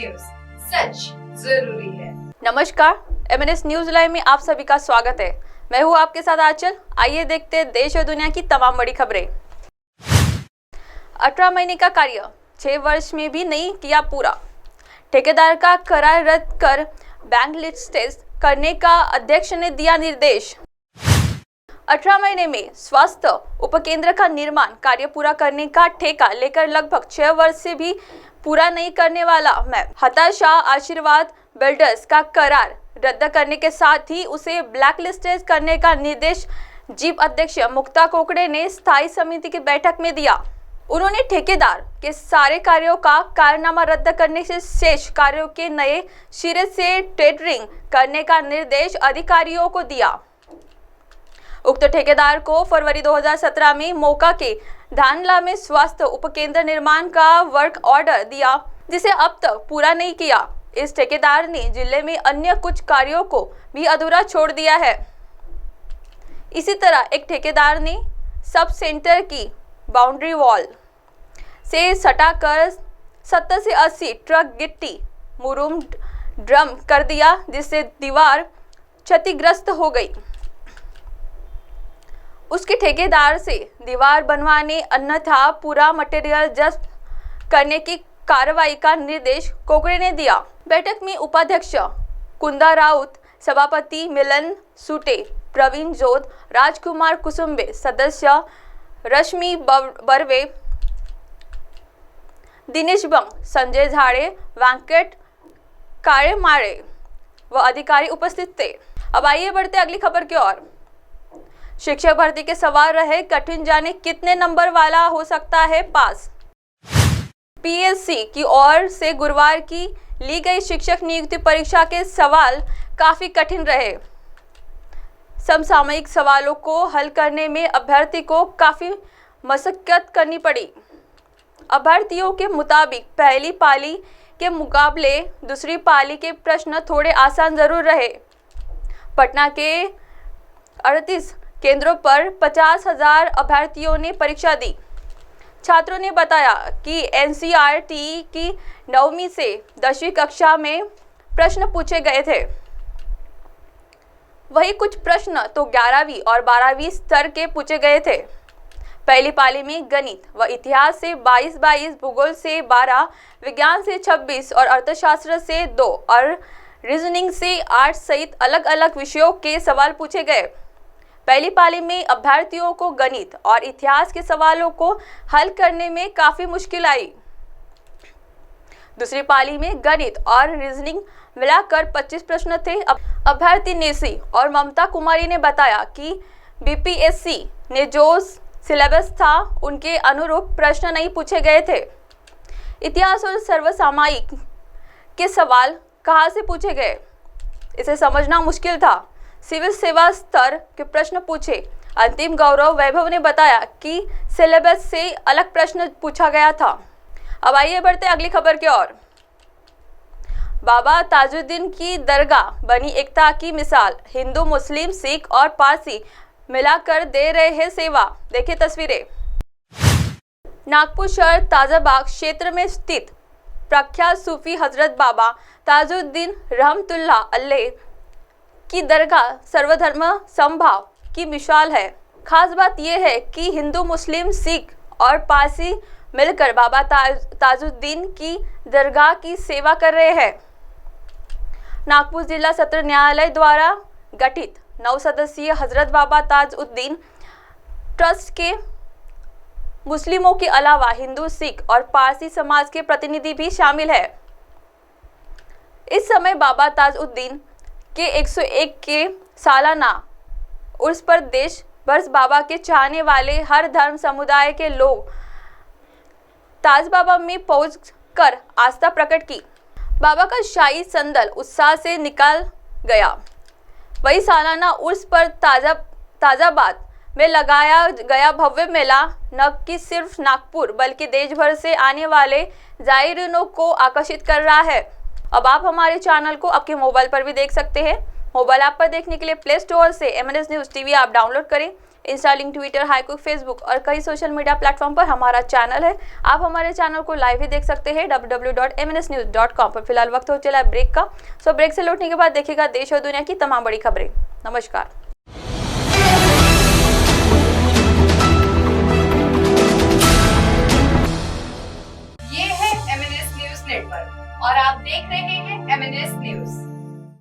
News, सच जरूरी है। नमस्कार, एमएनएस न्यूज लाइव में आप सभी का स्वागत है। मैं हूँ आपके साथ आंचल। आइए देखते हैं देश और दुनिया की तमाम बड़ी खबरें। 18 महीने का कार्य 6 वर्ष में भी नहीं किया पूरा। ठेकेदार का करार रद्द कर बैंक लिस्टेज करने का अध्यक्ष ने दिया निर्देश। 18 महीने में स्वास्थ्य उपकेंद्र का निर्माण कार्य पूरा करने का ठेका लेकर लगभग 6 वर्ष से भी पूरा नहीं करने वाला हताशा आशीर्वाद बिल्डर्स का करार रद्द करने के साथ ही उसे ब्लैक लिस्टेड करने का निर्देश जीप अध्यक्ष मुक्ता कोकड़े ने स्थायी समिति की बैठक में दिया। उन्होंने ठेकेदार के सारे कार्यों का कारनामा रद्द करने से शेष कार्यों के नए सिरे से टेंडरिंग करने का निर्देश अधिकारियों को दिया। उक्त ठेकेदार को फरवरी 2017 में मोका के धानला में स्वास्थ्य उपकेंद्र निर्माण का वर्क ऑर्डर दिया, जिसे अब तक पूरा नहीं किया। इस ठेकेदार ने जिले में अन्य कुछ कार्यों को भी अधूरा छोड़ दिया है। इसी तरह एक ठेकेदार ने सब सेंटर की बाउंड्री वॉल से सटाकर 70 से 80 ट्रक गिट्टी मुरुम ड्रम कर दिया, जिससे दीवार क्षतिग्रस्त हो गई। उसके ठेकेदार से दीवार बनवाने अन्यथा पूरा मटेरियल जब्त करने की कार्रवाई का निर्देश कोकड़े ने दिया। बैठक में उपाध्यक्ष कुंदा राउत, सभापति मिलन सूटे, प्रवीण जोत, राजकुमार कुसुम्बे, सदस्य रश्मि बर्वे, दिनेश बंग, संजय झाड़े, वेंकट कारेमारे व अधिकारी उपस्थित थे। अब आइए बढ़ते अगली खबर की ओर। शिक्षक भर्ती के सवाल रहे कठिन, जाने कितने नंबर वाला हो सकता है पास। पीएससी की ओर से गुरुवार की ली गई शिक्षक नियुक्ति परीक्षा के सवाल काफी कठिन रहे। समसामयिक सवालों को हल करने में अभ्यर्थी को काफी मशक्कत करनी पड़ी। अभ्यर्थियों के मुताबिक पहली पाली के मुकाबले दूसरी पाली के प्रश्न थोड़े आसान जरूर रहे। पटना के 38 केंद्रों पर 50,000 अभ्यर्थियों ने परीक्षा दी। छात्रों ने बताया कि एनसीईआरटी की 9वीं से 10वीं कक्षा में प्रश्न पूछे गए थे। वही कुछ प्रश्न तो 11वीं और 12वीं स्तर के पूछे गए थे। पहली पाली में गणित व इतिहास से 22, भूगोल से 12, विज्ञान से 26 और अर्थशास्त्र से 2 और रीजनिंग से 8 सहित अलग अलग विषयों के सवाल पूछे गए। पहली पाली में अभ्यर्थियों को गणित और इतिहास के सवालों को हल करने में काफी मुश्किल आई। दूसरी पाली में गणित और रीजनिंग मिलाकर 25 प्रश्न थे। अभ्यर्थी नेसी और ममता कुमारी ने बताया कि बीपीएससी ने जो सिलेबस था उनके अनुरूप प्रश्न नहीं पूछे गए थे। इतिहास और सर्वसामायिक के सवाल कहाँ से पूछे गए, इसे समझना मुश्किल था। सिविल सेवा स्तर के प्रश्न पूछे। अंतिम गौरव वैभव ने बताया कि सिलेबस से अलग प्रश्न पूछा गया था। अब आइए बढ़ते अगली खबर की ओर। बाबा ताजुद्दीन की दरगाह बनी एकता की मिसाल। हिंदू, मुस्लिम, सिख और पारसी मिलाकर दे रहे हैं सेवा। देखिए तस्वीरें। नागपुर शहर ताजाबाग क्षेत्र में स्थित प्रख्यात सूफी हजरत बाबा ताजुद्दीन रहमतुल्लाह अलैह की दरगाह सर्वधर्म समभाव की मिसाल है। खास बात यह है कि हिंदू, मुस्लिम, सिख और पारसी मिलकर बाबा ताजुद्दीन की दरगाह की सेवा कर रहे हैं। नागपुर जिला सत्र न्यायालय द्वारा गठित 9 सदस्यीय हजरत बाबा ताजुद्दीन ट्रस्ट के मुस्लिमों के अलावा हिंदू, सिख और पारसी समाज के प्रतिनिधि भी शामिल है। इस समय बाबा ताजुद्दीन के 101 के सालाना उर्स पर देश भर बाबा के चाहने वाले हर धर्म समुदाय के लोग ताज बाबा में पहुंच कर आस्था प्रकट की। बाबा का शाही संदल उत्साह से निकाल गया। वही सालाना उर्स पर ताजाबाद में लगाया गया भव्य मेला न कि सिर्फ नागपुर बल्कि देश भर से आने वाले जायरीनों को आकर्षित कर रहा है। अब आप हमारे चैनल को आपके मोबाइल पर भी देख सकते हैं। मोबाइल ऐप पर देखने के लिए प्ले स्टोर से एमएनएस न्यूज़ टीवी आप डाउनलोड करें इंस्टा, लिंक, ट्विटर, हाईकुक, फेसबुक और कई सोशल मीडिया प्लेटफॉर्म पर हमारा चैनल है। आप हमारे चैनल को लाइव भी देख सकते हैं www.mnsnews.com पर। फिलहाल वक्त हो चला ब्रेक का, सो ब्रेक से लौटने के बाद देखिएगा देश और दुनिया की तमाम बड़ी खबरें। नमस्कार। ये है MNS न्यूज नेटवर्क और आप देख रहे हैं MNS न्यूज।